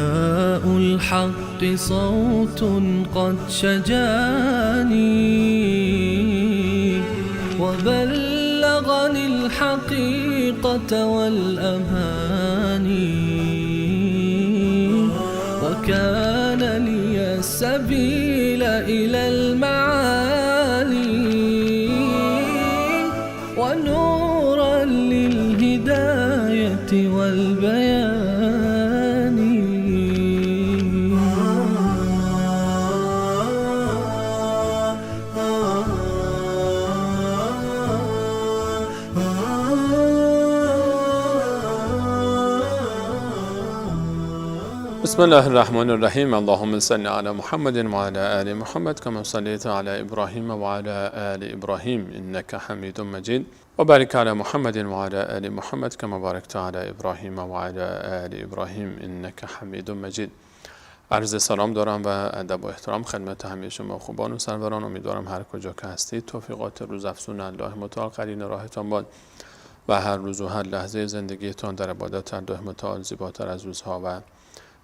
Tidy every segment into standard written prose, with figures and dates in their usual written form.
نداء الحق صوت قد شجاني وبلغني الحقيقة والأماني وكان لي السبيل إلى المعالي ونورا للهداية والبيان. بسم الله الرحمن الرحیم. اللهم صل علی محمد و علی آل محمد كما صليت على ابراهیم و علی آل ابراهیم انك حمید مجید و بارک علی محمد و علی آل محمد كما بارکت علی ابراهیم و علی آل ابراهیم انك حمید مجید. عرض سلام دارم و ادب و احترام خدمت همه شما خوبان و سروران. امیدوارم هر کجا که هستید توفیقات روزافزون الله متعال قرین راهتان باد و هر روز و هر لحظه زندگیتان در عبادت الله متعال زیباتر از روزها و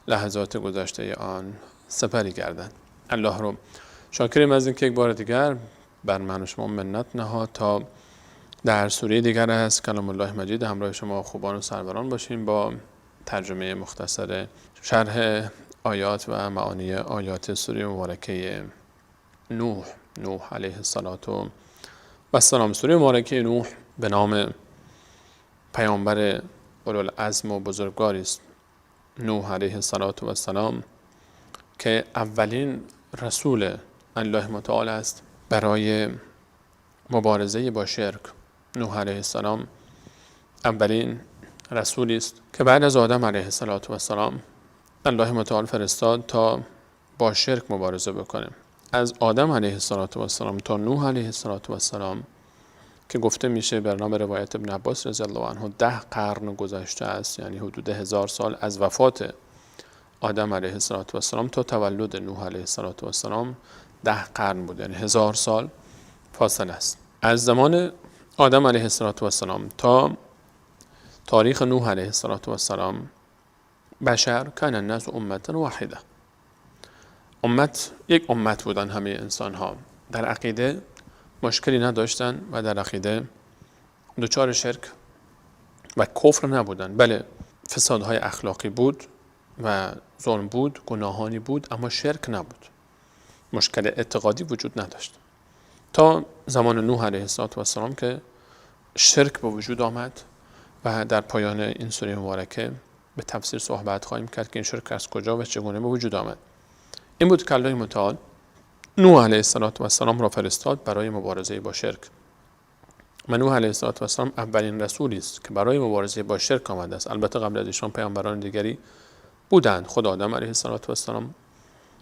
لحظات گذشته آن سپری گردند. الله رو شاکریم از اینکه یک بار دیگر بر من و شما منت نهاد تا در سوره دیگر از کلام الله مجید همراه شما خوبان و سروران باشیم با ترجمه مختصر شرح آیات و معانی آیات سوره مبارکه نوح علیه السلام. سوره مبارکه نوح به نام پیامبر اولوالعزم و بزرگواری است، نوح علیه السلام، که اولین رسول الله متعال است برای مبارزه با شرک. نوح علیه السلام اولین رسولی است که بعد از آدم علیه السلام الله متعال فرستاد تا با شرک مبارزه بکنه. از آدم علیه السلام تا نوح علیه السلام که گفته میشه بر نام روایت ابن عباس رضی الله عنه 10 قرن گذشته است، یعنی حدود 1000 سال از وفات آدم علیه السلام تا تولد نوح علیه السلام 10 قرن بود، یعنی 1000 سال فاصله است. از زمان آدم علیه السلام تا تاریخ نوح علیه السلام بشر کان الناس امة واحده، یک امت بودن. همه انسان ها در عقیده مشکلی نداشتن و در عقیده دچار شرک و کفر نبودن. بله، فسادهای اخلاقی بود و ظلم بود، گناهانی بود، اما شرک نبود، مشکل اعتقادی وجود نداشت تا زمان نوح علیه السلام که شرک به وجود آمد و در پایان این سوره مبارکه به تفصیل صحبت خواهیم کرد که این شرک از کجا و چگونه به وجود آمد. این بود که الله متعال نوح علیه السلام را فرستاد برای مبارزه با شرک. نوح علیه السلام اولین رسولی است که برای مبارزه با شرک آمده است. البته قبل از ایشان پیامبران دیگری بودند. خود آدم علیه السلام،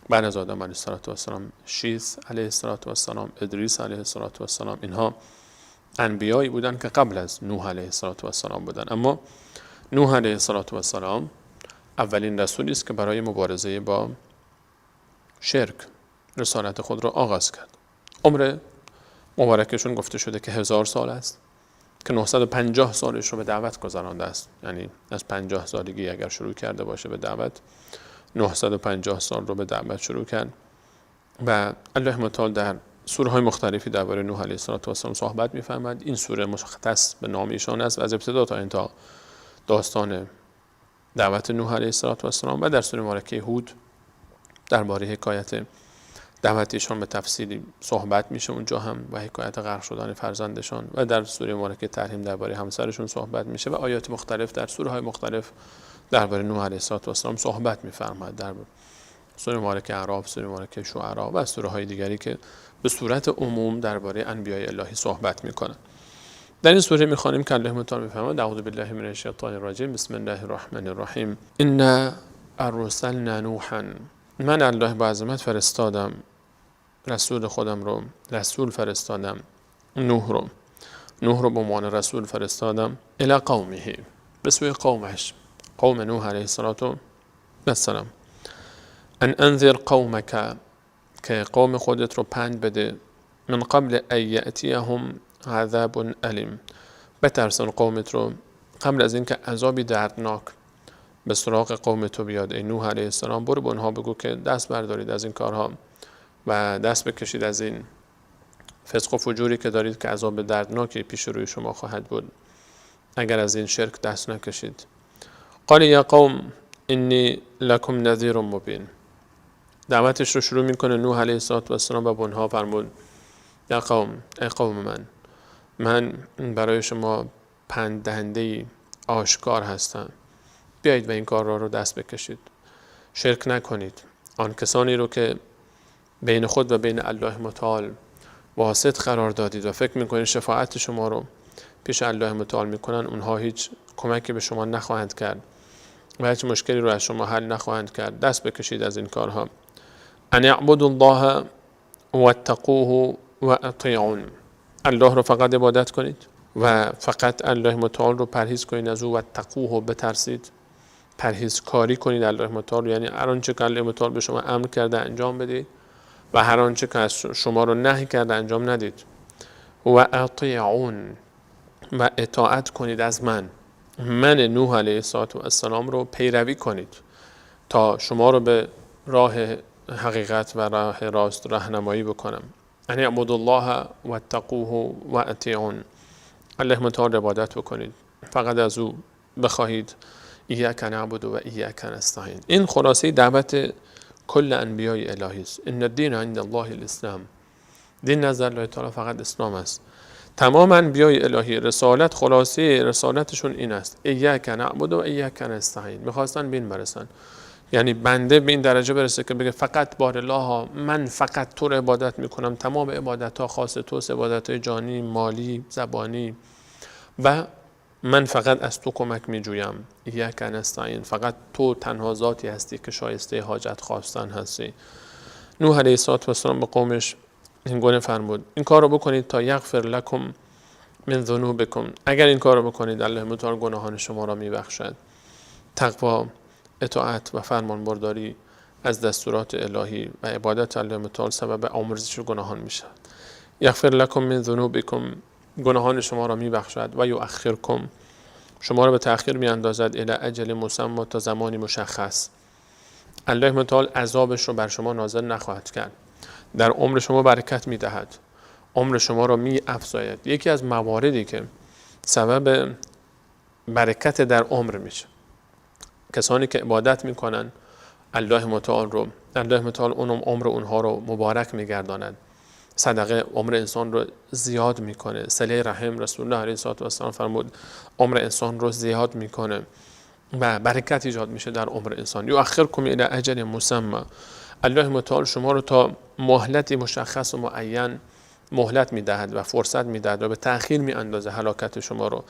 بعد از آدم علیه السلام شیث علیه السلام، ادریس علیه السلام، اینها انبیایی بودند که قبل از نوح علیه السلام بودند. اما نوح علیه السلام اولین رسولی است که برای مبارزه با شرک رسالت خود را آغاز کرد. عمر مبارکشون گفته شده که 1000 سال است که 950 سالش رو به دعوت گذرانده است. یعنی از 50 سالگی اگر شروع کرده باشه به دعوت، 950 سال رو به دعوت شروع کرد. و الله متعال در سوره های مختلفی درباره نوح علیه السلام صحبت می‌فرماید. این سوره مختص به نام ایشان است و از ابتدا تا انتها داستان دعوت نوح علیه السلام و در سوره مبارکه هود درباره حکایت دعوت ایشان به تفصیلی صحبت میشه اونجا هم و حکایت غرق شدن فرزندشان، و در سوره مبارکه تحریم درباره همسرشون صحبت میشه و آیات مختلف در سوره های مختلف درباره نوح علیه السلام صحبت میفرماید. در سوره مبارکه اعراف، سوره مبارکه شعرا و سوره های دیگری که به صورت عموم درباره انبیای الهی صحبت میکنن. در این سوره میخوانیم که الله متعال میفرماید اعوذ بالله من الشیطان الرجیم بسم الله الرحمن الرحیم انا ارسلنا نوحا، من الله با عظمت فرستادم رسول خودم رو، رسول فرستادم نوح رو به عنوان رسول فرستادم الی قومه، به سوی قومش، قوم نوح علیه السلام. ان انذر قومک، که قوم خودت رو پند بده، من قبل ان یأتیهم عذاب علیم، بترسان قومت رو قبل از اینکه عذابی دردناک به سراغ قوم تو بیاد ای نوح علیه السلام، برو به اونها بگو که دست بردارید از این کارها و دست بکشید از این فسق و فجوری که دارید که عذاب دردناکی پیش روی شما خواهد بود اگر از این شرک دست نکشید. قال یا قوم انی لکم نذیر مبین. دعوتش رو شروع میکنه نوح علیه السلام و به اونها فرمود یا قوم، ای قوم من برای شما پند دهنده آشکار هستم، بیایید و این کار رو دست بکشید، شرک نکنید. آن کسانی رو که بین خود و بین الله متعال واسط قرار دادید و فکر میکنید شفاعت شما رو پیش الله متعال میکنن، اونها هیچ کمکی به شما نخواهند کرد و هیچ مشکلی رو از شما حل نخواهند کرد. دست بکشید از این کارها. ان اعبدوا الله واتقوه واطیعون. الله رو فقط عبادت کنید و فقط الله متعال رو پرهیز کنید از او، و تقوه بترسید، پرهیزکاری کنید الله متعال، یعنی هر آنچه که الله متعال به شما امر کرده انجام بدید و هر آنچه که از شما رو نهی کرده انجام ندید. و اطیعون، و اطاعت کنید از من نوح علیه السلام رو پیروی کنید تا شما رو به راه حقیقت و راه راست راهنمایی بکنم. ان اعبدوا الله واتقوه واطیعون. الله متعال عبادت بکنید، فقط از او بخواهید. ایاک نعبد و ایاک نستعین. این خلاصه دعوت کل انبیای الهی است. ان الدین عند الله الاسلام. دین نزد الله تعالی فقط اسلام است. تمام انبیای الهی رسالت، خلاصه رسالتشون این است: ایاک نعبد و ایاک نستعین. میخواستن به این برسن، یعنی بنده به این درجه برسه که بگه فقط بار الله، من فقط تو رو عبادت میکنم، تمام عبادت ها خاص توست، عبادت های جانی، مالی، زبانی، و من فقط از تو کمک میجویم. ایاک نستعین، فقط تو تنها ذاتی هستی که شایسته حاجت خواستن هستی. نوح علیه السلام به قومش این گونه فرمود: این کار رو بکنید تا یغفر لکم من ذنوبکم. اگر این کار رو بکنید الله متعال گناهان شما را میبخشد. تقوا، اطاعت و فرمان برداری از دستورات الهی و عبادت الله متعال سبب آمرزش گناهان میشه. یغفر لکم من ذنوبکم، گناهان شما را میبخشد. و یؤخرکم، شما را به تأخیر میاندازد. الی اجل مسمى، تا زمانی مشخص. الله متعال عذابش رو بر شما نازل نخواهد کرد، در عمر شما برکت میدهد، عمر شما را میافزاید. یکی از مواردی که سبب برکت در عمر میشه، کسانی که عبادت میکنن الله متعال رو، الله متعال عمر اونها رو مبارک میگرداند. صدقه عمر انسان رو زیاد میکنه. صله رحم، رسول الله علیه السلام فرمود عمر انسان رو زیاد میکنه و برکت ایجاد میشه در عمر انسان. یؤخرکم الی اجل مسمى، الله متعال شما رو تا مهلتی مشخص و معین مهلت میدهد و فرصت میدهد و به تأخیر میاندازه هلاکت شما رو.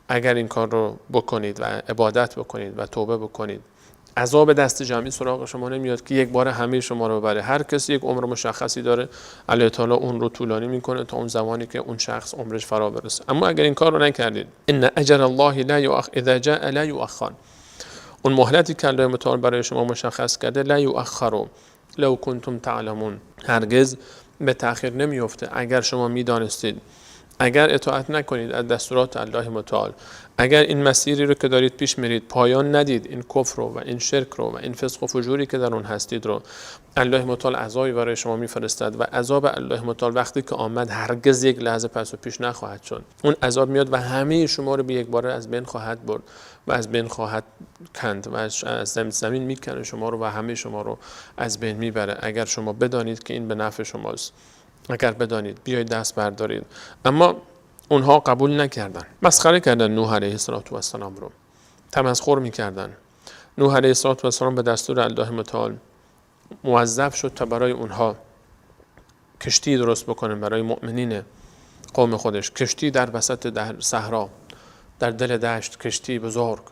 اگر این کار رو بکنید و عبادت بکنید و توبه بکنید، عذاب دست جمعی سراغ شما نمیاد که یک بار همه شما رو ببره. هر کسی یک عمر مشخصی داره، الله تعالی اون رو طولانی میکنه تا اون زمانی که اون شخص عمرش فرا برسه. اما اگر این کار رو نکردید، ان اجل الله لا یؤخر، اذا جاء لا یؤخر، اون مهلتی که الله متعال برای شما مشخص کرده لا یؤخر لو کنتم تعلمون، هرگز به تأخیر نمیفته اگر شما میدانستید. اگر اطاعت نکنید از دستورات الله متعال، اگر این مسیری رو که دارید پیش میرید پایان ندید، این کفر رو و این شرک رو و این فسق و فجوری که در اون هستید رو، الله متعال عذابی برای شما میفرستد و عذاب الله متعال وقتی که آمد هرگز یک لحظه پس و پیش نخواهد شد. اون عذاب میاد و همه شما رو به یک باره از بین خواهد برد و از بین خواهد کند و از زمین میکنه شما رو و همه شما رو از بین میبره. اگر شما بدانید که این به نفع شماست، اگر بدانید بیایید دست بردارید. اما اونها قبول نکردن، مسخره کردن نوح علیه السلام رو، تمسخر میکردن. نوح علیه السلام به دستور الله متعال موظف شد تا برای اونها کشتی درست بکنه، برای مؤمنین قوم خودش. کشتی در وسط صحرا، در دل دشت، کشتی بزرگ.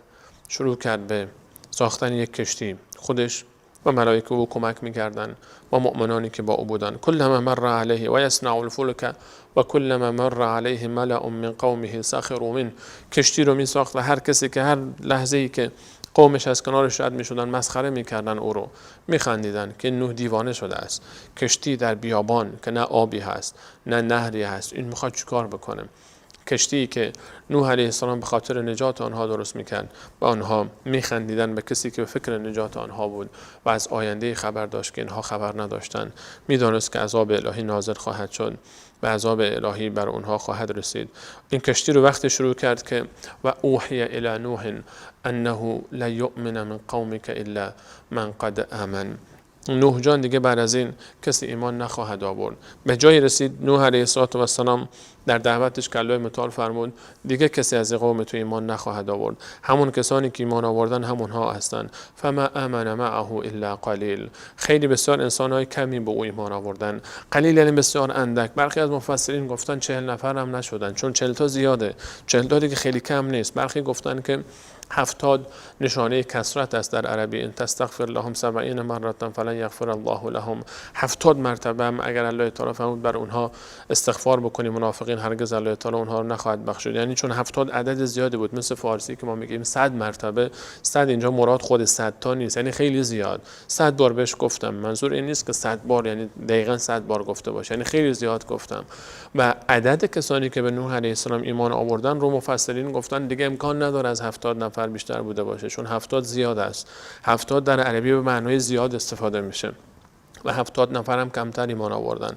شروع کرد به ساختن یک کشتی، خودش و ملائکه او کمک میکردن و مؤمنانی که با او بودن. کلما مر علیه و یصنع الفلک و کلما مر علیه ملأ من قومه سخروا منه. کشتی رو میساخت و هر کسی که هر لحظه‌ای که قومش از کنارش رد میشدن مسخره میکردن، او رو میخندیدن که نوح دیوانه شده است. کشتی در بیابان که نه آبی هست نه نهری هست، این میخواد چیکار بکنه؟ کشتی که نوح علیه السلام به خاطر نجات آنها درست میکرد و آنها میخندیدن به کسی که به فکر نجات آنها بود و از آینده خبر داشت که اینها خبر نداشتند. میدانست که عذاب الهی نازل خواهد شد و عذاب الهی بر اونها خواهد رسید. این کشتی رو وقتی شروع کرد که و اوحی الی نوح انه لا یؤمن من قومک الا من قد آمن. نوح جان دیگه بعد از این کسی ایمان نخواهد آورد. به جایی رسید نوح علیه السلام در دعوتش که الله متعال فرمود دیگه کسی از قوم تو ایمان نخواهد آورد. همون کسانی که ایمان آوردن همونها هستند. فما آمن معه الا قلیل. خیلی بسیار انسان‌های کمی به او ایمان آوردن. قلیل یعنی بسیار اندک. برخی از مفسرین گفتن 40 نفر هم نشدن، چون 40 تا زیاده. 40 تا دیگه خیلی کم نیست. برخی گفتن که 70 نشانه کثرت است در عربی. ان تستغفر لهم 70 مرة فلن یغفر الله لهم. 70 مرتبه هم اگر الله تعالی فرمود بر اونها استغفار بکنی منافقین، هرگز الله تعالی اونها رو نخواهد بخشید. یعنی چون 70 عدد زیادی بود، مثل فارسی که ما میگیم 100 مرتبه. 100 اینجا مراد خود 100 تا نیست، یعنی خیلی زیاد. 100 بار بهش گفتم. منظور این نیست که 100 بار یعنی دقیقاً 100 بار گفته باشه، یعنی خیلی زیاد گفتم. و عدد کسانی که به نوح علیه السلام ایمان آوردن رو مفسرین گفتن دیگه امکان نداره از 70 نفر بیشتر بوده باشه، چون 70 زیاد است. 70 در عربی به معنای زیاد استفاده میشه و 70 نفر هم کمتر ایمان آوردن.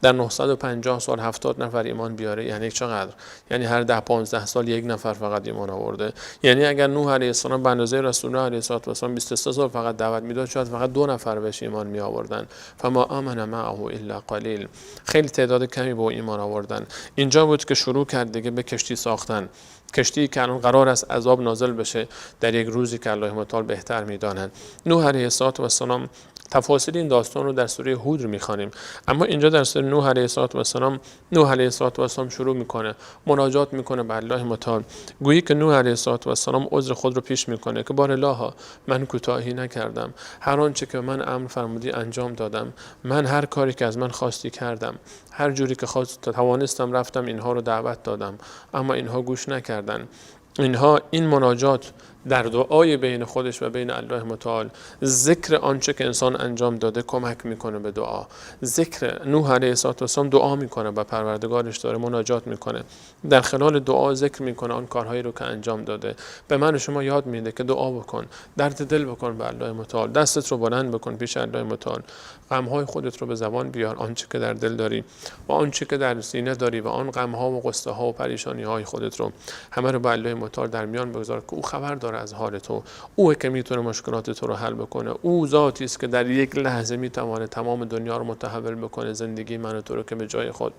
در 950 سال 70 نفر ایمان بیاره یعنی چقدر؟ یعنی هر 10-15 سال یک نفر فقط ایمان آورده. یعنی اگر نوح علیه السلام به اندازه رسول الله علیه السلام 23 سال فقط دعوت میداد، شاید فقط 2 نفر بهش ایمان می آوردن. فما آمن معه الا قلیل. خیلی تعداد کمی به ایمان آوردن. اینجا بود که شروع کرد دیگه به کشتی ساختن. کشتی که الان قرار است عذاب نازل بشه در یک روزی که الله متعال بهتر میداند. نوح علیه السلام تفاصیل این داستان رو در سوره هود میخوانیم، اما اینجا در سوره نوح علیه السلام شروع میکنه مناجات میکنه به الله متعال. گویی که نوح علیه السلام عذر خود رو پیش میکنه که بار الها من کوتاهی نکردم، هر آنچه که من امر فرمودی انجام دادم، من هر کاری که از من خواستی کردم، هر جوری که توانستم رفتم اینها رو دعوت دادم، اما اینها گوش نکردن. این مناجات در دعای بین خودش و بین الله متعال، ذکر آنچه که انسان انجام داده کمک میکنه به دعا. ذکر نوح علیه السلام دعا میکنه و پروردگارش داره مناجات میکنه، در خلال دعا ذکر میکنه آن کارهایی رو که انجام داده. به من و شما یاد میده که دعا بکن، درد دل بکن به الله متعال، دستت رو بلند بکن پیش الله متعال، غمهای خودت رو به زبان بیار، آنچه که در دل داری و آنچه که در سینه داری و آن غمها و غصه ها و پریشانی های خودت رو همه رو به الله متعال در میان بگذار که او خبر داره از حال تو. او که میتونه مشکلات تو رو حل بکنه. او ذاتی است که در یک لحظه میتونه تمام دنیا رو متحول بکنه. زندگی من و تو رو که به جای خود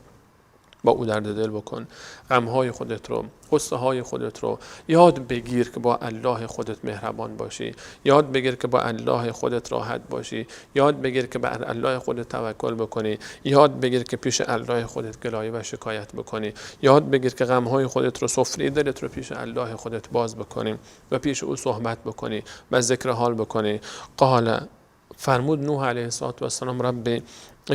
با او درد دل بکن. غمهای خودت رو، غصه های خودت رو یاد بگیر که با الله خودت مهربان باشی. یاد بگیر که با الله خودت راحت باشی. یاد بگیر که بر الله خودت توکل بکنی. یاد بگیر که پیش الله خودت گلایه و شکایت بکنی. یاد بگیر که غمهای خودت رو، سفره دلت رو پیش الله خودت باز بکنی و پیش او صحبت بکنی و ذکر حال بکنی. قال فرمود نوح علیه السلام رب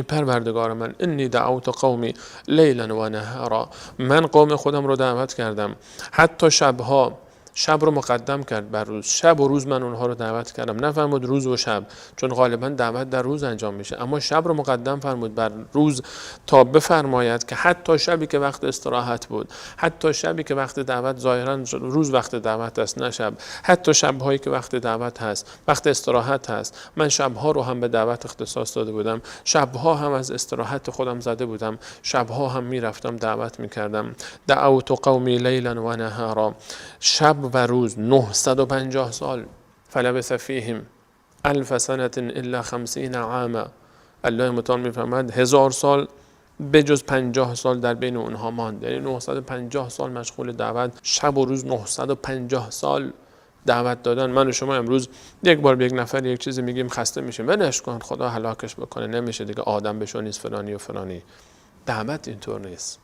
پروردگار من انی دعوت قومی لیلا و نهارا، من قوم خودم رو دعوت کردم، حتی شب رو مقدم کرد بر روز، شب و روز من اونها رو دعوت کردم. نفرمود روز و شب، چون غالبا دعوت در روز انجام میشه، اما شب رو مقدم فرمود بر روز تا بفرماید که حتی شبی که وقت استراحت بود، حتی شبی که وقت دعوت، ظاهرا روز وقت دعوت است نه شب، حتی شب‌هایی که وقت دعوت هست، وقت استراحت هست، من شب‌ها رو هم به دعوت اختصاص داده بودم، شب‌ها هم از استراحت خودم زده بودم، شب‌ها هم میرفتم دعوت میکردم. دعوت قومی لیلا و نهارا، شب و روز 950 سال. فلبث فیهم 1000 سنة الا 50 عاما. الله متعال میفرماید 1000 سال به جز 50 سال در بین اونها ماند. یعنی 950 سال مشغول دعوت، شب و روز 950 سال دعوت دادن. من و شما امروز یک بار به یک نفر یک چیزی میگیم خسته میشیم، ولش کن خدا هلاکش بکنه، نمیشه دیگه، آدم بشو نیست، فلانی و فلانی. دعوت اینطور نیست.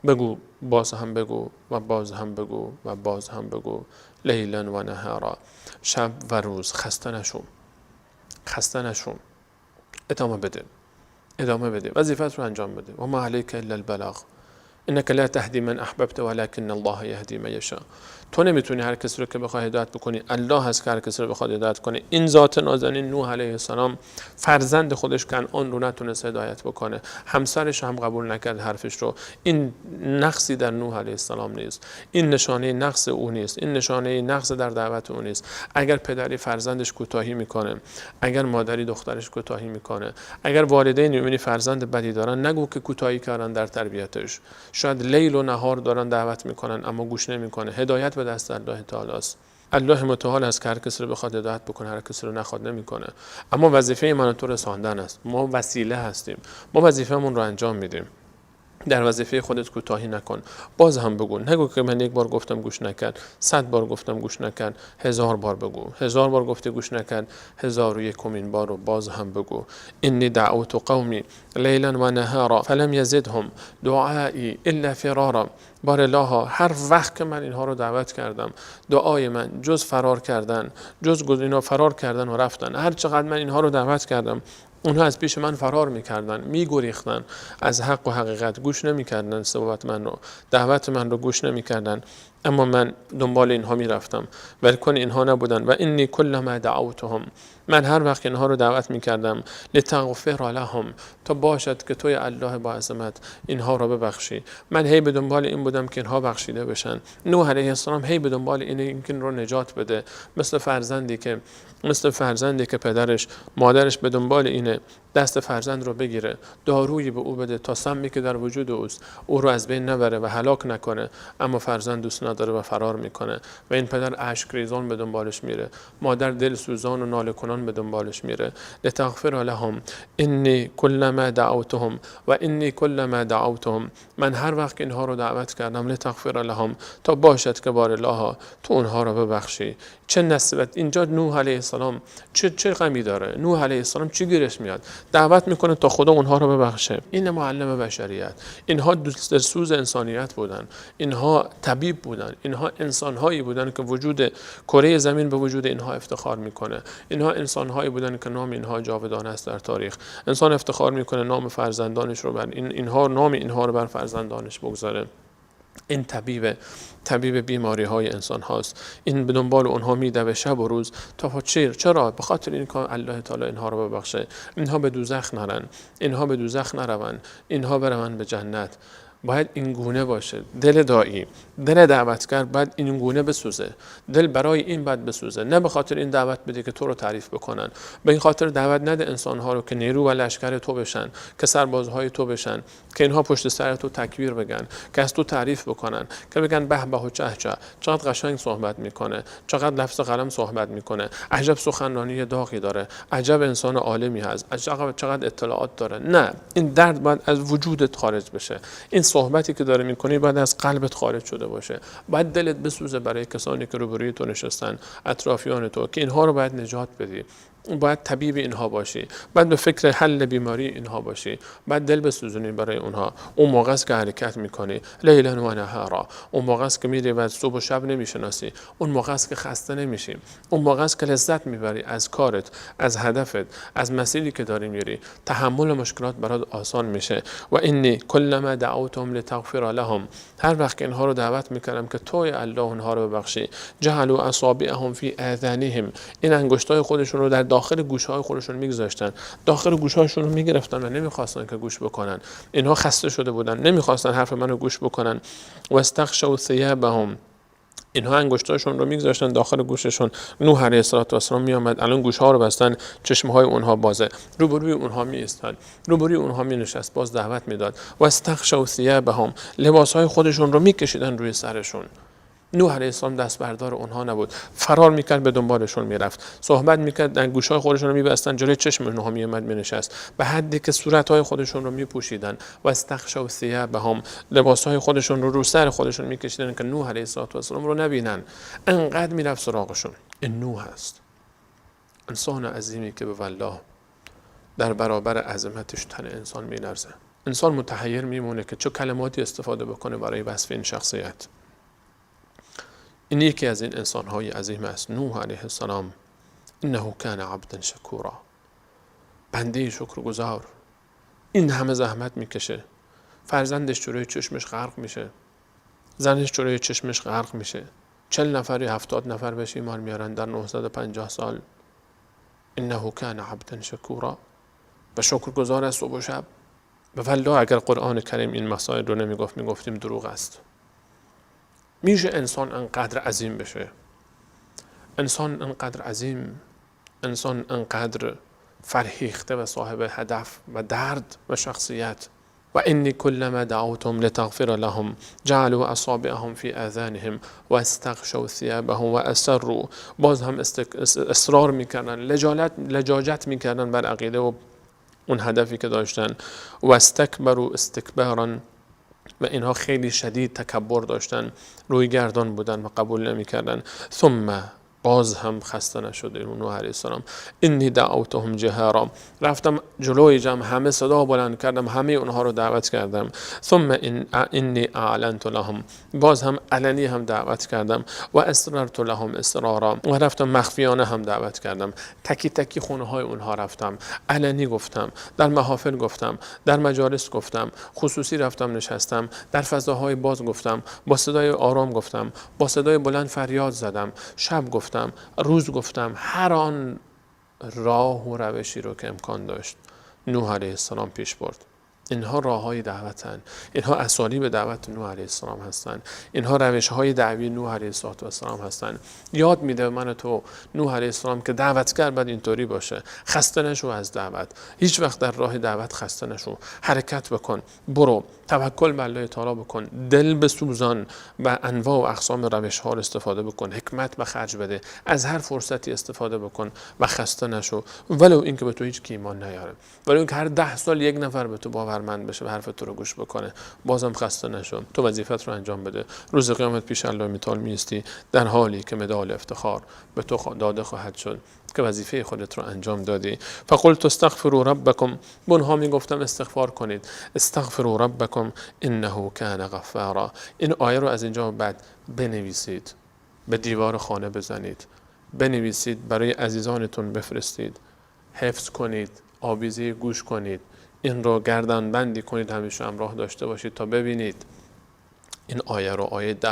بگو، باز هم بگو و باز هم بگو و باز هم بگو، لیلا و نهارا، شب و روز. خسته نشو، ادامه بده، وظیفت رو انجام بده. و ما علیک الا البلاغ، انک لا تهدی من احببت ولکن الله یهدی من یشاء. تو نمیتونی هر کسی رو که بخوای هدایت بکنی، الله هست که هر کسی رو بخواد هدایت کنه. این ذات نازنین نوح علیه السلام فرزند خودش کنعان رو نتونست هدایت بکنه، همسرش هم قبول نکرد حرفش رو. این نقصی در نوح علیه السلام نیست، این نشانه نقص او نیست، این نشانه نقص در دعوت او نیست. اگر پدری فرزندش کوتاهی میکنه، اگر مادری دخترش کوتاهی میکنه، اگر والدین میبینی فرزند بدی دارن، نگو که کوتاهی کردن در تربیتش. شاید لیل و نهار دارن دعوت میکنن اما گوش نمیکنه. هدایت به دست الله تعالی است. الله متعال است که هر کسی رو بخواد هدایت بکنه، هر کسی رو نخواد نمیکنه. اما وظیفه من و تو رساندن است. ما وسیله هستیم، ما وظیفه‌مون رو انجام میدیم. در وظیفه خودت کوتاهی نکن. باز هم بگو، نگو که من یک بار گفتم گوش نکرد، 100 بار گفتم گوش نکرد، 1000 بار بگو. 1000 بار گفتی گوش نکرد، 1001مین بار رو باز هم بگو. انی دعوت قومی لیلا و نهارا فلم یزدهم دعایی الا فرارا. بار الله، هر وقت که من اینها رو دعوت کردم، دعای من جز فرار کردن، جز اینا فرار کردن و رفتن. هر چقدر من اینها رو دعوت کردم، اونها از پیش من فرار میکردن، میگریختن از حق و حقیقت، گوش نمیکردن صحبت من رو، دعوت من رو گوش نمیکردن. اما من دنبال اینها میرفتم، ولکن اینها نبودن. و انی کلما دعوتهم، من هر وقت اینها رو دعوت میکردم، لتغفر لهم، تا باشد که توی الله با عظمت اینها رو ببخشی. من هی به دنبال این بودم که اینها بخشیده بشن. نوح علیه السلام هی به دنبال این رو نجات بده، مثل فرزندی که پدرش مادرش به دنبال اینه دست فرزند رو بگیره، دارویی به او بده تا سمی که در وجود اوست او رو از بین نبره و هلاک نکنه. اما فرزند دوست نداره و فرار میکنه و این پدر اشک ریزان به دنبالش میره، مادر دل سوزان و ناله کنان به دنبالش میره. لتغفر لهم انی کلما دعوتهم و انی کلما دعوتهم، من هر وقت اینها رو دعوت کردم، لتغفر لهم، تا باشد که بار الله تو اونها رو ببخشی. چه نسبت اینجا نوح علیه السلام چه غمی داره؟ نوح علیه السلام چی گیرش میاد؟ دعوت میکنه تا خدا اونها رو ببخشه. این معلم بشریت، اینها دلسوز انسانیت بودن، اینها طبیب بودن، اینها انسانهایی بودن که وجود کره زمین به وجود اینها افتخار میکنه. اینها انسانهایی بودن که نام اینها جاودانه است در تاریخ. انسان افتخار میکنه نام فرزندانش رو بر نام اینها رو بر فرزندانش بگذاره. این طبیب بیماری های انسان هاست. این به دنبال اونها میدوه شب و روز تا چرا؟ به خاطر این که الله تعالی اینها رو ببخشه. اینها به دوزخ نرن، اینها به دوزخ نرون، اینها برون به جنت. باید این گونه باشه. دل داعی، دل دعوتگر باید این گونه بسوزه. دل برای این باید بسوزه، نه به خاطر این دعوت بده که تو رو تعریف بکنن. به این خاطر دعوت نده انسانها رو که نیرو و لشکر تو بشن، که سربازهای تو بشن، که اینها پشت سر تو تکبیر بگن، که از تو تعریف بکنن، که بگن به به و چه چقدر قشنگ صحبت میکنه، چقدر لفظ قلم صحبت میکنه، عجب سخنرانی داغی داره، عجب انسان عالمی هست، چقدر اطلاعات داره. نه، این درد باید از وجودت خارج بشه. این صحبتی که داره میکنی باید از قلبت خارج شده باشه. باید دلت بسوزه برای کسانی که روبروی تو نشستن، اطرافیان تو، که اینها رو باید نجات بدی. باید طبیب اینها باشی، باید به فکر حل بیماری اینها باشی، باید دل بسوزونی برای اونها. اون موقع است که حرکت میکنی لیلا و نهارا، اون موقع است که میری و صبح و شب نمیشناسی، اون موقع است که خسته نمیشی، اون موقع است که لذت میبری از کارت، از هدفت، از مسیری که داری میری. تحمل مشکلات برات آسان میشه. و انی کلما دعوتهم لتغفر لهم، هر وقت اینها رو دعوت میکردم که توی الله اونها رو ببخشی، جعلوا اصابعهم فی اذانهم، این انگشتای خودشون رو در داخل گوشهای خودشون میگذاشتن، داخل گوشهاشون رو میگرفتن و نمیخواستن که گوش بکنن. اینها خسته شده بودن، نمیخواستن حرف منو گوش بکنن. و استغشوا ثيابهم، اینها انگشتاشون رو میگذاشتن داخل گوششون. نوح علیه السلام میامد، الان گوشها رو بستن، چشمهای اونها بازه، روبروی اونها می ایستاد، روبروی اونها می نشست، باز دعوت میداد. و استغشوا ثيابهم، لباسهای خودشون رو میکشیدن روی سرشون. نوح علیه السلام دست بردار اونها نبود، فرار میکرد، به دنبالشون میرفت، صحبت میکرد، گوشهای خودشون رو میبستن، جلوی چشم اونها میامد مینشست، به حدی که صورتهای خودشون رو میپوشیدن. و استغشوا ثيابهم، لباسهای خودشون رو سر خودشون میکشیدن که نوح علیه السلام رو نبینن. انقدر میرفت سراغشون. این نوح است، انسان عظیمی که به والله در برابر عظمتش تن انسان میلرزه. انسان متحیر میمونه که چه کلماتی استفاده بکنه برای وصف این شخصیت. این یکی از این انسان‌های عظیم است. نوح علیه السلام انه کان عبدا شکورا، بنده شکرگزار. این همه زحمت میکشه، فرزندش جلوی چشمش غرق میشه، زنش جلوی چشمش غرق میشه. 40 نفر یا 70 نفر بهش ایمان میارن در 950 سال. انه کان عبدا شکورا، و شکرگزار است صبح و شب. و والله اگر قرآن کریم این مسائل رو نمیگفت، میگفتیم دروغ است. میشه انسان انقدر عظیم بشه، انسان انقدر عظیم، انسان انقدر فرهیخته و صاحب هدف و درد و شخصیت. و انی کلما دعوتهم لتغفر لهم جعلوا اصابعهم فی اذانهم و استغشوا ثيابهم و اسروا. باز هم اصرار میکردن، لجاجت میکردن بر عقیده و اون هدفی که داشتن. و استکبروا استکبارا، و اینها خیلی شدید تکبر داشتن، روی گردان بودن و قبول نمیکردن. ثم باز هم خسته نشد نوح علیه السلام. انی دعوتهم جهارا، رفتم جلوی جمع، همه صدا بلند کردم، همه اونها رو دعوت کردم. ثم انی اعلنت لهم، باز هم علنی هم دعوت کردم. و اسررت لهم اسرارا، و رفتم مخفیانه هم دعوت کردم. تکی تکی خونه های اونها رفتم، علنی گفتم، در محافل گفتم، در مجالس گفتم، خصوصی رفتم نشستم، در فضاهای باز گفتم، با صدای آرام گفتم، با صدای بلند فریاد زدم، شب گفتم، روز گفتم، هر آن راه و روشی رو که امکان داشت نوح علیه السلام پیش برد. اینها راههای دعوتن، اینها اسالیب دعوت نوح علیه السلام هستن، اینها روشهای دعوی نوح علیه السلام هستن. یاد میده من تو نوح علیه السلام که دعوتگر باید اینطوری باشه. خسته نشو از دعوت، هیچ وقت در راه دعوت خسته نشو، حرکت بکن، برو، توکل بر الله تعالی بکن، دل بسوزان و انواع و اقسام روش ها رو استفاده بکن، حکمت به خرج بده، از هر فرصتی استفاده بکن و خسته نشو. ولو اینکه به تو هیچ کی ایمان نیاره، ولو اینکه هر 10 سال یک نفر به تو باورمند بشه و حرف تو رو گوش بکنه، بازم خسته نشو. تو وظیفت رو انجام بده. روز قیامت پیش الله متعال میستی در حالی که مدال افتخار به تو داده خواهد شد که وظیفه خودت رو انجام دادی. فقلت استغفروا ربکم، بنها میگفتم استغفار کنید، استغفروا ربکم انه کان غفارا. این آیه رو از اینجا بعد بنویسید، به دیوار خانه بزنید، بنویسید، برای عزیزانتون بفرستید، حفظ کنید، آویزه گوش کنید، این رو گردن بندی کنید، همیشه همراه داشته باشید تا ببینید این آیه رو، آیه 10،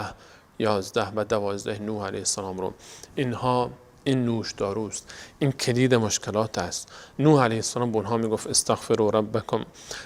11 و 12 نوح علیه السلام رو. این نوش داروست، این کلید مشکلات است. نوح علیه السلام به اونها میگفت استغفروا ربکم،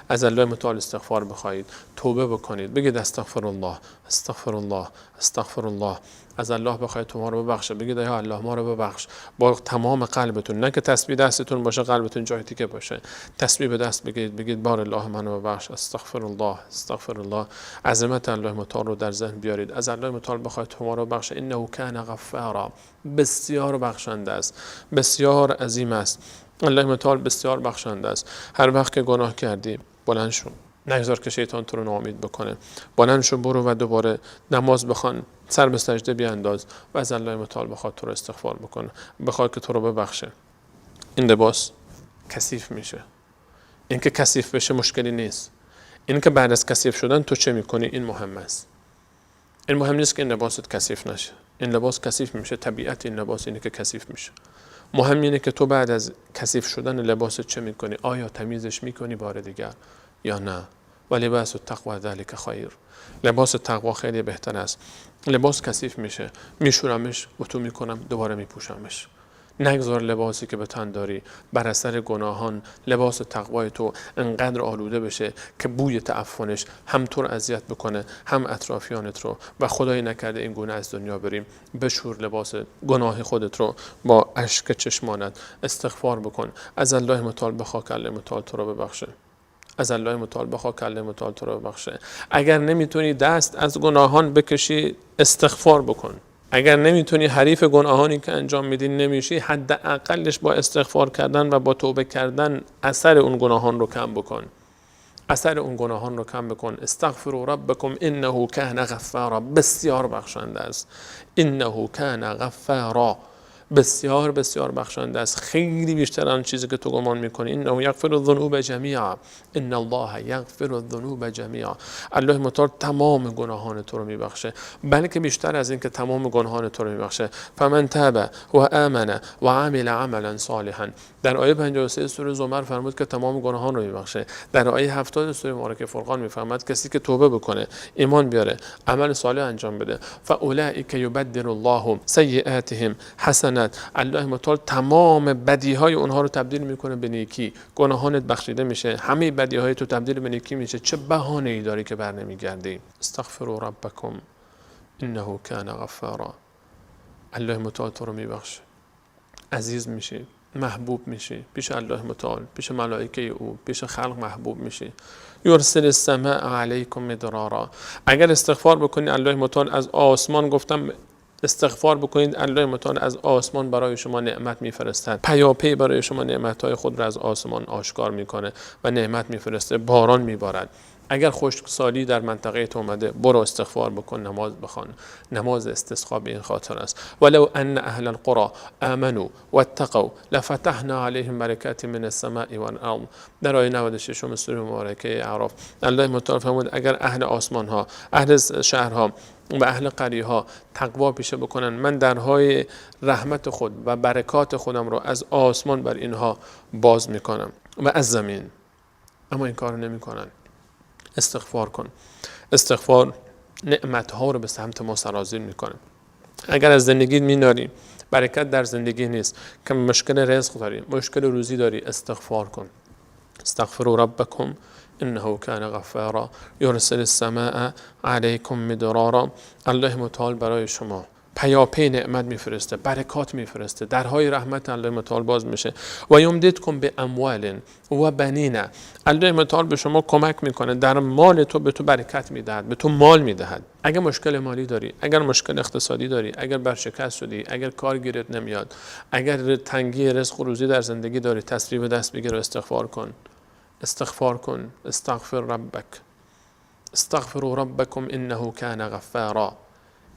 از الله متعال استغفار بخواهید، توبه بکنید، بگید استغفر الله استغفر الله استغفر الله، از الله بخواید تو ما رو ببخشه، بگید یا الله ما رو ببخش با تمام قلبتون، نه که تسبیح دستتون باشه قلبتون جای دیگه باشه، تسبیح به دست بگید بار الله منو ببخش، استغفر الله استغفر الله. عظمت الله متعال رو در ذهن بیارید، از الله متعال بخواید تو ما رو ببخشه. انه کان غفارا، بسیار بخشنده است، بسیار عظیم است. الله متعال بسیار بخشنده است. هر وقت که گناه کردی بلند شو، نگذار که شیطان تو رو ناامید بکنه، بلند شو، برو و دوباره نماز بخوان، سر به سجده بیانداز و از الله متعال بخواد تو رو استغفار بکنه، بخواد که تو رو ببخشه. این لباس کثیف میشه. این که کثیف بشه مشکلی نیست، این که بعد از کثیف شدن تو چه میکنی این مهم است. این مهم نیست که این لباست کثیف نشه، این لباس کثیف میشه، طبیعت این لباس اینه که کثیف میشه. مهم اینه که تو بعد از کثیف شدن لباست چه میکنی، آیا تمیزش میکنی بار دیگر یا نه. و لباس التقوی ذلک خیر، لباس تقوا خیلی بهتر است. لباس کثیف میشه، میشورمش، اتو میکنم، دوباره میپوشمش. نگذار لباسی که به تن داری بر اثر گناهان، لباس تقوای تو انقدر آلوده بشه که بوی تعفنش هم تو رو اذیت بکنه هم اطرافیانت رو، و خدای نکرده این گونه از دنیا بریم. بشور لباس گناه خودت رو با اشک چشمانت، استغفار بکن، از الله متعال بخواه که الله متعال تو رو ببخشه، از الله متعال بخواه که الله متعال تو رو ببخشه. اگر نمیتونی دست از گناهان بکشی استغفار بکن، اگر نمیتونی حریف گناهانی که انجام میدی نمیشی، حداقلش با استغفار کردن و با توبه کردن اثر اون گناهان رو کم بکن، اثر اون گناهان رو کم بکن. استغفروا ربکم انه کان غفارا، بسیار بخشنده است. انه کان غفارا، بسیار بسیار بخشنده است، خیلی بیشتر از چیزی که تو گمان میکنی. انه یغفر الذنوب جمیعا، ان الله یغفر الذنوب جمیعا. الله متعال تمام گناهان تو رو میبخشه، بلکه بیشتر از این که تمام گناهان تو رو میبخشه. فمن تاب و آمن و عمل عملا صالحا. در آیه 53 سوره زمر فرمود که تمام گناهان رو میبخشه. در آیه 70 سوره مبارکه فرقان میفرماد کسی که توبه بکنه، ایمان بیاره، عمل صالح انجام بده، فاولئک یبدل الله سیئاتهم حسنات. الله متعال تمام بدیهای اونها رو تبدیل میکنه به نیکی، گناهانت بخشیده میشه، همه بدیهای تو تبدیل به نیکی میشه. چه بهانه‌ای داری که برنمیگردی؟ استغفروا ربکم انه کان غفارا. الله متعال تو رو میبخشه، عزیز میشی، محبوب میشی پیش الله متعال، پیش ملائکه او، پیش خلق محبوب میشی. یرسل السماء علیکم مدرارا. اگر استغفار بکنید الله متعال از آسمان، گفتم استغفار بکنید الله متعال از آسمان برای شما نعمت میفرستد، پیاپی برای شما نعمتهای خود را از آسمان آشکار میکنه و نعمت میفرسته، باران میبارد. اگر خشکسالی در منطقه تو اومده، برو استغفار بکن، نماز بخوان. نماز استسقا به این خاطر است. ولو ان اهل القرى آمنوا واتقوا لفتحنا عليهم برکات من السماء والارض. در آیه 96 سوره مبارکه اعراف الله متعال فرمود اگر اهل آسمان ها، اهل شهرها و اهل قریه ها تقوا پیشه بکنن، من درهای رحمت خود و برکات خودم رو از آسمان بر اینها باز میکنم و از زمین. اما این کار نمیکنن. استغفار کن. استغفار نعمت ها رو به سمت ما سرازیر میکنه. اگر از زندگی میناری برکت در زندگی نیست، که مشکل رزق داری، مشکل روزی داری، استغفار کن. استغفروا ربکم انه کان غفارا یرسل السماء علیکم مدرارا. الله متعال برای شما پیاپی نعمت میفرسته، برکات میفرسته، درهای رحمت الله متعال باز میشه. و یمددکم به اموال و بنین. الله متعال به شما کمک میکنه، در مال تو به تو برکت میدهد، به تو مال میدهد. اگر مشکل مالی داری، اگر مشکل اقتصادی داری، اگر برشکست شدی، اگر کار گیرت نمیاد، اگر تنگی رزق و روزی در زندگی داری، تسبیح به دست بگیر و استغفار کن. استغفار کن. استغفر ربک. استغفروا ربکم انه کان غفارا.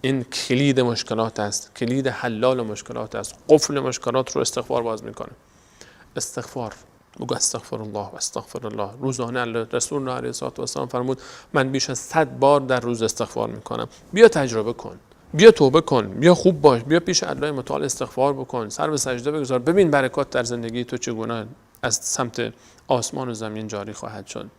این کلید مشکلات است، کلید حلال مشکلات است. قفل مشکلات رو استغفار باز میکنه. استغفار. بگو استغفر الله و استغفر الله. روزانه الله رسول الله علیه السلام فرمود من بیش از 100 بار در روز استغفار میکنم. بیا تجربه کن، بیا توبه کن، بیا خوب باش، بیا پیش الله متعال استغفار بکن، سر به سجده بگذار، ببین برکات در زندگی تو چگونه از سمت آسمان و زمین جاری خواهد شد.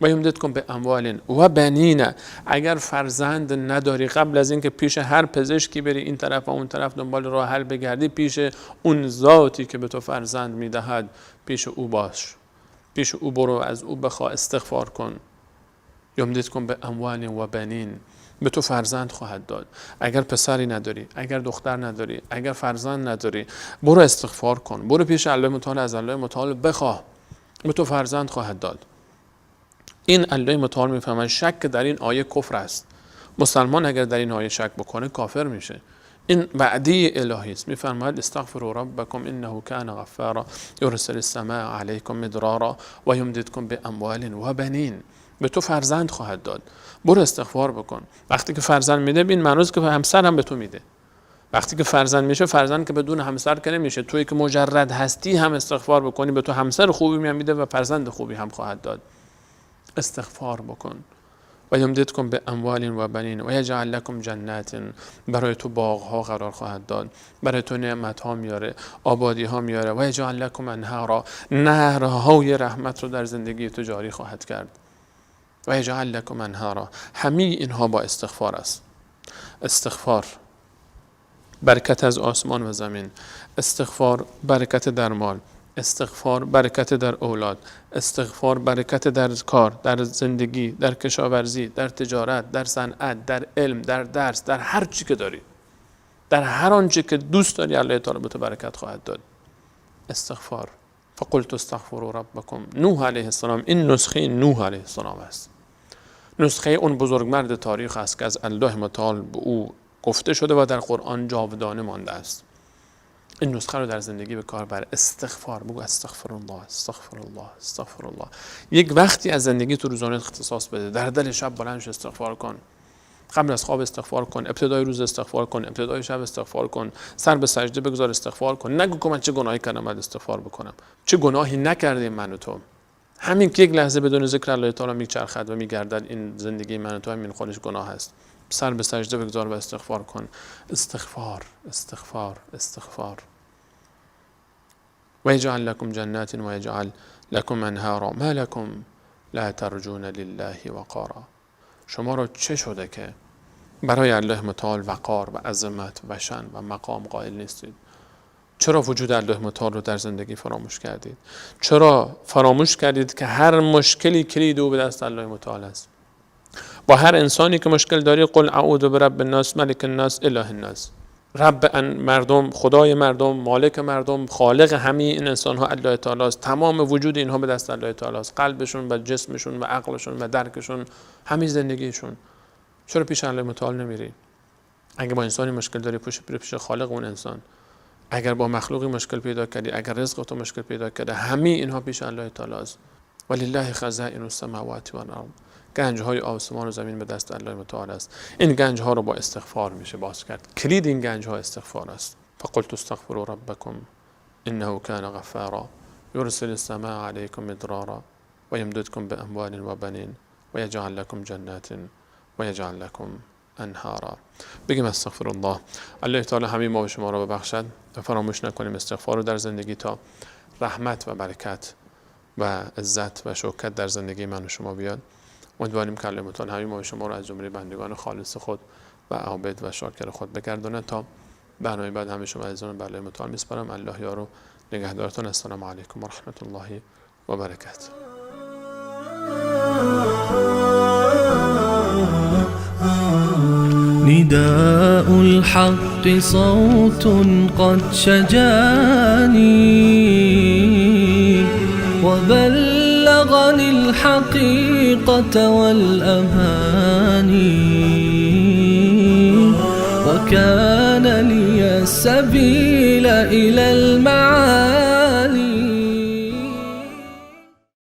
و یمددکم به اموال و بنین. اگر فرزند نداری، قبل از اینکه پیش هر پزشکی بری این طرف و اون طرف دنبال راه حل بگردی، پیش اون ذاتی که به تو فرزند میدهد پیش او باش، پیش او برو، از او بخوا، استغفار کن. یمددکم به اموال و بنین. به تو فرزند خواهد داد. اگر پسری نداری، اگر دختر نداری، اگر فرزند نداری، برو استغفار کن، برو پیش الله متعال، از الله متعال بخواه، به تو فرزند خواهد داد. این الله متعال میفهمن شک در این آیه کفر است. مسلمان اگر در این آیه شک بکنه کافر میشه. این وعده الهی است. میفرماید استغفروا ربکم انه کان غفارا یرسل السماء علیکم مدرارا و یمددکم به اموال و بنین. به تو فرزند خواهد داد. برو استغفار بکن. وقتی که فرزند میده، بین معنی که همسر هم به تو میده. وقتی که فرزند میشه، فرزند که بدون همسر که نمیشه. تویی که مجرد هستی هم استغفار بکنی، به تو همسر خوبی هم میده و فرزند خوبی هم خواهد داد. استغفار بکن. و یمددکم به اموال و بنین و یجعل لکم جنات. برای تو باغ ها قرار خواهد داد، برای تو نعمت ها میاره، آبادی ها میاره. و یجعل لکم انهارا. نهرهای رحمت رو در زندگی تو جاری خواهد کرد. و یجعل لکم انهارا. همه اینها با استغفار است. استغفار برکت از آسمان و زمین. استغفار برکت در مال. استغفار برکت در اولاد. استغفار برکت در کار، در زندگی، در کشاورزی، در تجارت، در صنعت، در علم، در درس، در هر چی که داری، در هر آنچه که دوست داری الله تعالی به تو برکت خواهد داد. استغفار. فقلت استغفروا ربکم. نوح علیه السلام، این نسخه نوح علیه السلام است. نسخه اون بزرگمرد تاریخ است که از الله متعال به او گفته شده و در قرآن جاودانه مانده است. این نسخه رو در زندگی به کار بر. استغفار. بگو استغفر الله، استغفر الله، استغفر الله. یک وقتی از زندگی تو روزانه اختصاص بده. در دل شب بلند شو استغفار کن. قبل از خواب استغفار کن، ابتدای روز استغفار کن، ابتدای شب استغفار کن، سر به سجده بگذار استغفار کن. نگو که من چه گناهی کردم بعد استغفار بکنم. چه گناهی نکردیم من و تو. همین که یک لحظه بدون ذکر الله تعالی میچرخد و میگردد، این زندگی من و تو همین خودش گناه است. سر به سجده بگذار و استغفار کن. استغفار استغفار استغفار. و یجعل لکم جنات و یجعل لکم انهارا ما لکم لا ترجون لله وقارا. شما را چه شده که برای الله متعال وقار و عظمت و شأن و مقام قائل نیستید؟ چرا وجود الله متعال رو در زندگی فراموش کردید؟ چرا فراموش کردید که هر مشکلی کلید او به دست الله متعال است؟ با هر انسانی که مشکل داری قل اعوذ برب الناس ملک الناس اله الناس. رب مردم، خدای مردم، مالک مردم، خالق همه این انسان ها الله تعالی است. تمام وجود اینها به دست الله تعالی است. قلبشون و جسمشون و عقلشون و درکشون، همه زندگیشون. چرا پیش الله متعال نمیری؟ اگه با انسانی مشکل داری پیش خالق اون انسان. اگر با مخلوقی مشکل پیدا کردی، اگر رزق تو مشکل پیدا کرده، همه اینها پیش الله تعالی است. ولله خزائن السماوات والارض. گنج‌های آسمان و زمین به دست الله متعال است. این گنج‌ها رو با استغفار میشه باز کرد. کلید این گنج‌ها استغفار است. فقلت استغفروا ربکم انه کان غفارا یرسل السماء علیکم مدرارا و یمددکم باموال و بنین و یجعل لکم جنات و یجعل لکم انهارا. بگیم استغفر الله. الله تعالی همه ما و شما را ببخشد و فراموش نکنیم استغفار رو در زندگی تا رحمت و برکت و عزت و شوکت در زندگی من و شما بیاد. امیدواریم که الله متعال همه ما و شما را از جمله بندگان خالص خود و عابد و شاکر خود بگرداند. تا برنامه بعد همه شما عزیزان به الله متعال میسپارم. الله یار و نگهدارتان. السلام علیکم و رحمت الله و برکاته. نداء الحق صوت قد شجاني وبلغني الحقيقة والأماني وكان لي السبيل إلى المعاني